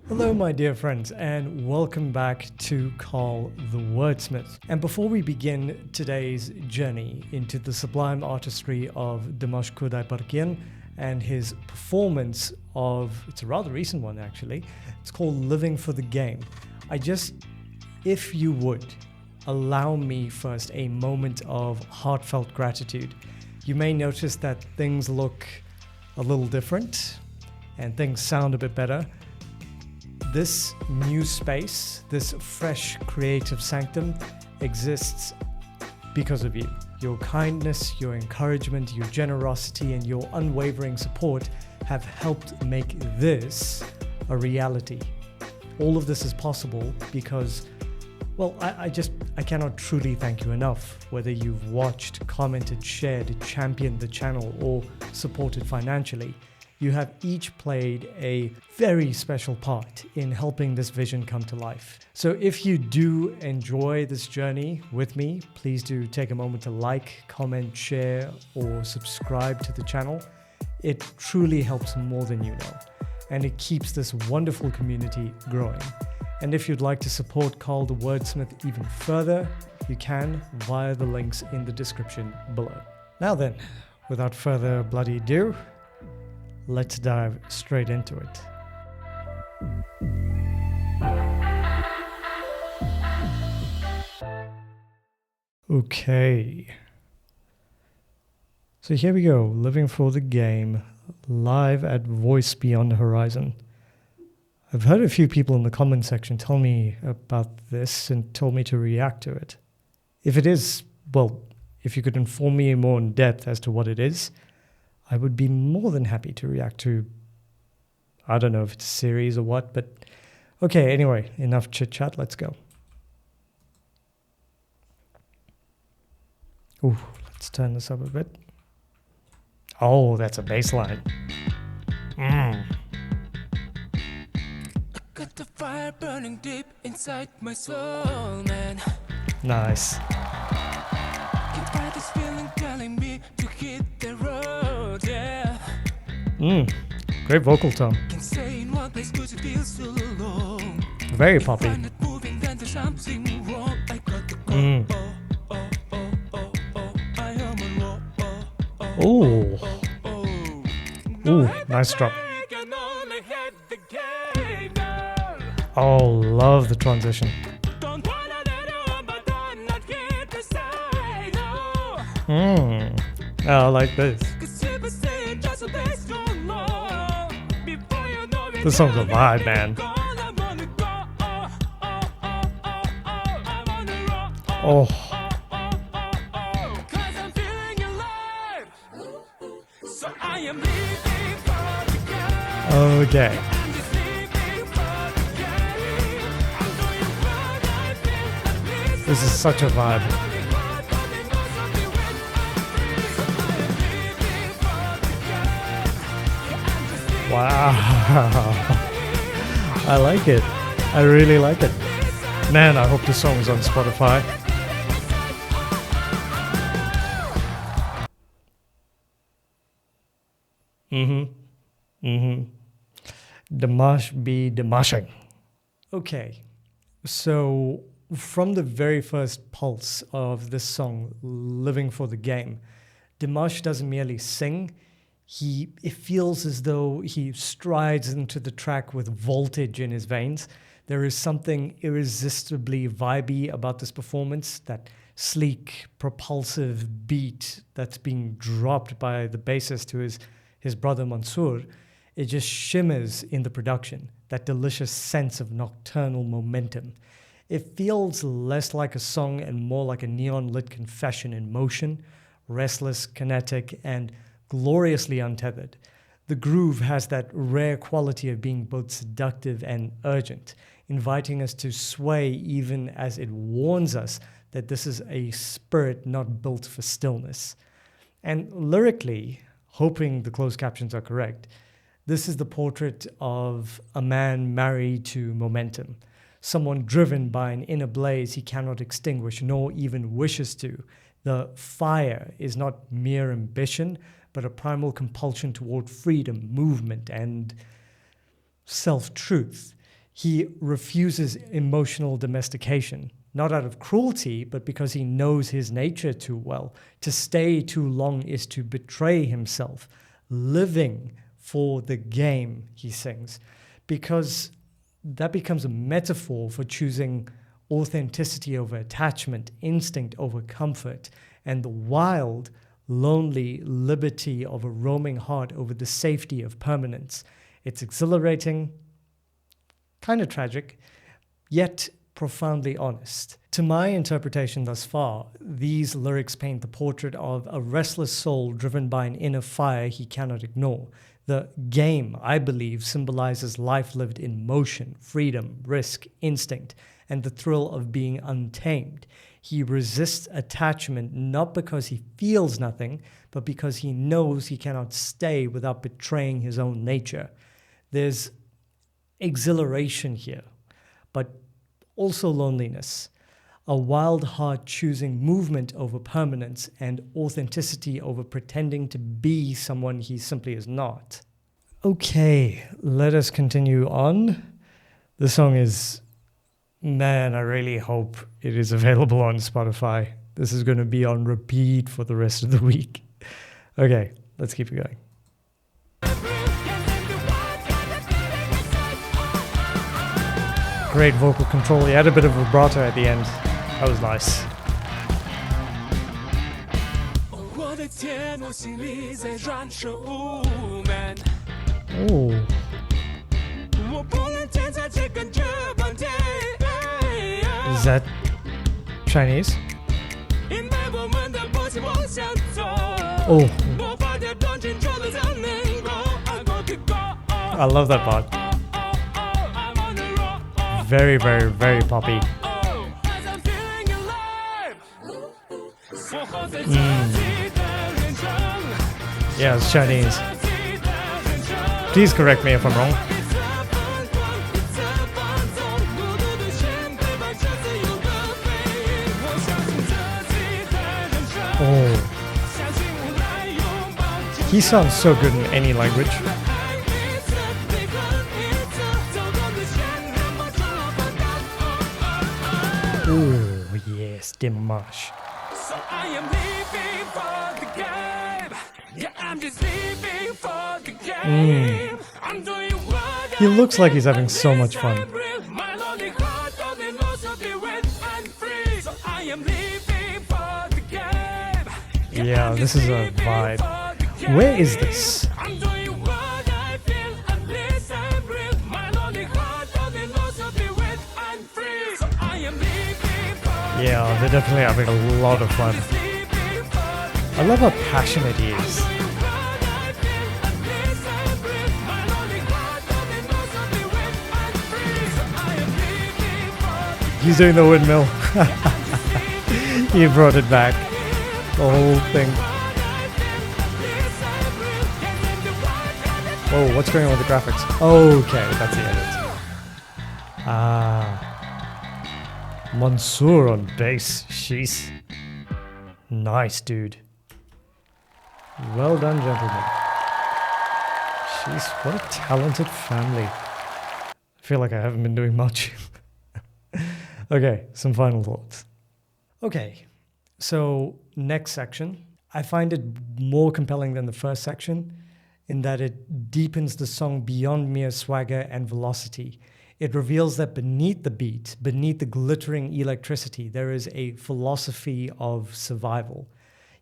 Hello my dear friends and welcome back to Call the Wordsmith. And before we begin today's journey into the sublime artistry of Dimash Qudaibergen and his performance of, it's a rather recent one actually, it's called Living for the Game. If you would, allow me first a moment of heartfelt gratitude. You may notice that things look a little different and things sound a bit better. This new space, this fresh creative sanctum exists because of you. Your kindness, your encouragement, your generosity, and your unwavering support have helped make this a reality. All of this is possible because, well, I cannot truly thank you enough. Whether you've watched, commented, shared, championed the channel, or supported financially, you have each played a very special part in helping this vision come to life. So if you do enjoy this journey with me, please do take a moment to like, comment, share, or subscribe to the channel. It truly helps more than you know, and it keeps this wonderful community growing. And if you'd like to support Call the Wordsmith even further, you can via the links in the description below. Now then, without further bloody ado, let's dive straight into it. Okay. So here we go, Living for the Game, live at Voice Beyond the Horizon. I've heard a few people in the comment section tell me about this and told me to react to it. If it is, well, if you could inform me more in depth as to what it is, I would be more than happy to react to, I don't know if it's a series or what, but okay, anyway, enough chit chat, let's go. Ooh, let's turn this up a bit. Oh, that's a bass line. I got the fire burning deep inside my soul, man. Nice. Can't fight this feeling telling me to hit the road, yeah. Great vocal tone. Can't stay in one place 'cause it feels so long. Very poppy. If I'm not moving, then there's something wrong. I got to go. I am on wall. Ooh, nice drop. Oh, love the transition. I like this. This song's a vibe, man. Oh. Okay. This is such a vibe. Wow. I like it. I really like it. Man, I hope this song is on Spotify. Dimash be Dimashing. Okay, so from the very first pulse of this song, Living for the Game, Dimash doesn't merely sing, it feels as though he strides into the track with voltage in his veins. There is something irresistibly vibey about this performance, that sleek, propulsive beat that's being dropped by the bassist to his brother Mansoor. It just shimmers in the production, that delicious sense of nocturnal momentum. It feels less like a song and more like a neon-lit confession in motion, restless, kinetic, and gloriously untethered. The groove has that rare quality of being both seductive and urgent, inviting us to sway even as it warns us that this is a spirit not built for stillness. And lyrically, hoping the closed captions are correct, this is the portrait of a man married to momentum, someone driven by an inner blaze he cannot extinguish nor even wishes to. The fire is not mere ambition, but a primal compulsion toward freedom, movement, and self-truth. He refuses emotional domestication, not out of cruelty, but because he knows his nature too well. To stay too long is to betray himself. Living for the game, he sings, because that becomes a metaphor for choosing authenticity over attachment, instinct over comfort, and the wild, lonely liberty of a roaming heart over the safety of permanence. It's exhilarating, kind of tragic, yet profoundly honest. To my interpretation thus far, these lyrics paint the portrait of a restless soul driven by an inner fire he cannot ignore. The game, I believe, symbolizes life lived in motion, freedom, risk, instinct, and the thrill of being untamed. He resists attachment not because he feels nothing, but because he knows he cannot stay without betraying his own nature. There's exhilaration here, but also loneliness. A wild heart choosing movement over permanence and authenticity over pretending to be someone he simply is not. Okay, let us continue on. The song is, man, I really hope it is available on Spotify. This is going to be on repeat for the rest of the week. Okay, let's keep it going. Great vocal control. He had a bit of vibrato at the end. That was nice. 我的天，我心里在燃烧，man。 Oh. 我不能天才只感觉半天。 Is that Chinese? 因为我们的默契往下走。 Oh. 我把这段情做得才能够爱过去过。 I love that part. I'm on the road. Very, very, very poppy. As I'm feeling alive. 我活在自己的人生。 Yeah, it's Chinese. Please correct me if I'm wrong. Oh. He sounds so good in any language. Oh, yes, Dimash. So I am leaving for the game. Yeah, I'm just leaving for the game. I'm doing what He looks like he's having so much fun. my lonely heart only knows to be wet and free. So I am leaving for the game. Yeah, this is a vibe. Where is this? I'm doing what I feel and bliss and real. My lonely heart only knows to be wet and free. So I am leaving for Yeah, they're definitely having a lot of fun. I love how passionate he is. He's doing the windmill. He brought it back. The whole thing. Whoa, what's going on with the graphics? Okay, that's the edit. Ah. Mansoor on bass. Sheesh. Nice, dude. Well done, gentlemen. Jeez, what a talented family. I feel like I haven't been doing much. Okay, some final thoughts. Okay, so next section. I find it more compelling than the first section in that it deepens the song beyond mere swagger and velocity. It reveals that beneath the beat, beneath the glittering electricity, there is a philosophy of survival.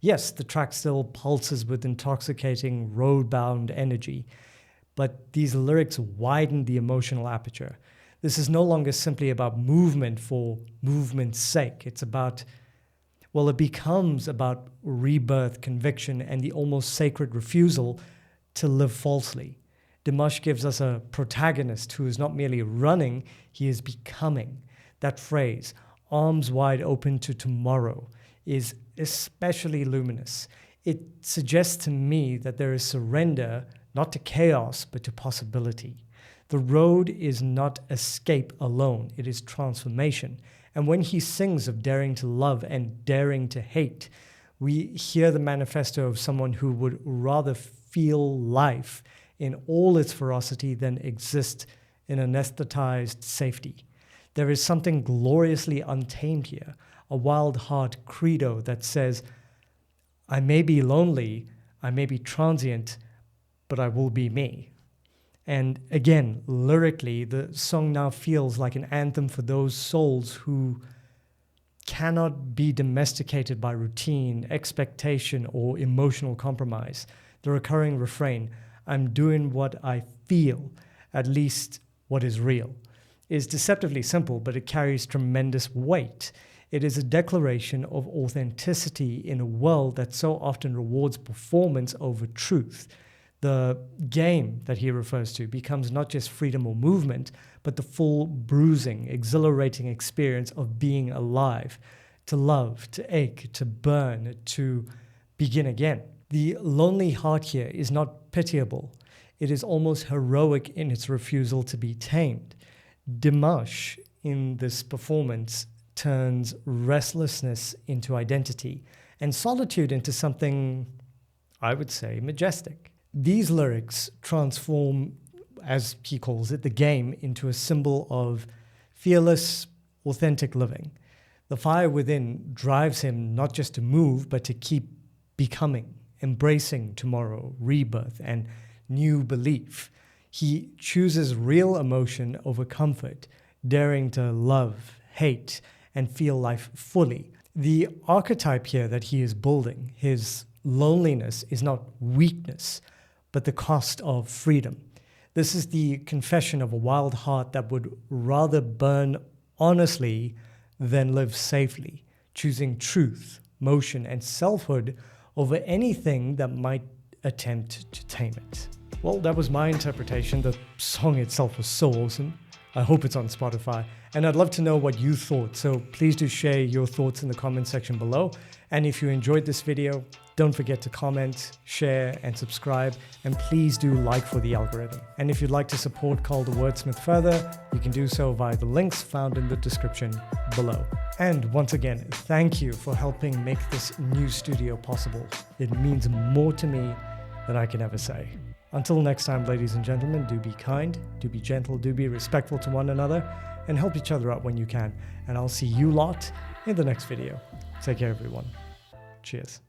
Yes, the track still pulses with intoxicating, road-bound energy, but these lyrics widen the emotional aperture. This is no longer simply about movement for movement's sake. It's about, well, it becomes about rebirth, conviction, and the almost sacred refusal to live falsely. Dimash gives us a protagonist who is not merely running, he is becoming. That phrase, arms wide open to tomorrow, is especially luminous. It suggests to me that there is surrender, not to chaos, but to possibility. The road is not escape alone, it is transformation. And when he sings of daring to love and daring to hate, we hear the manifesto of someone who would rather feel life in all its ferocity than exist in anesthetized safety. There is something gloriously untamed here, a wild heart credo that says, I may be lonely, I may be transient, but I will be me. And again, lyrically, the song now feels like an anthem for those souls who cannot be domesticated by routine, expectation, or emotional compromise. The recurring refrain, I'm doing what I feel, at least what is real, is deceptively simple, but it carries tremendous weight. It is a declaration of authenticity in a world that so often rewards performance over truth. The game that he refers to becomes not just freedom or movement, but the full bruising, exhilarating experience of being alive, to love, to ache, to burn, to begin again. The lonely heart here is not pitiable. It is almost heroic in its refusal to be tamed. Dimash, in this performance, turns restlessness into identity and solitude into something, I would say, majestic. These lyrics transform, as he calls it, the game into a symbol of fearless, authentic living. The fire within drives him not just to move, but to keep becoming, embracing tomorrow, rebirth, and new belief. He chooses real emotion over comfort, daring to love, hate, and feel life fully. The archetype here that he is building, his loneliness, is not weakness, but the cost of freedom. This is the confession of a wild heart that would rather burn honestly than live safely, choosing truth, motion, and selfhood over anything that might attempt to tame it. Well, that was my interpretation. The song itself was so awesome. I hope it's on Spotify. And I'd love to know what you thought. So please do share your thoughts in the comment section below. And if you enjoyed this video, don't forget to comment, share, and subscribe. And please do like for the algorithm. And if you'd like to support Call the Wordsmith further, you can do so via the links found in the description below. And once again, thank you for helping make this new studio possible. It means more to me than I can ever say. Until next time, ladies and gentlemen, do be kind, do be gentle, do be respectful to one another, and help each other out when you can. And I'll see you lot in the next video. Take care, everyone. Cheers.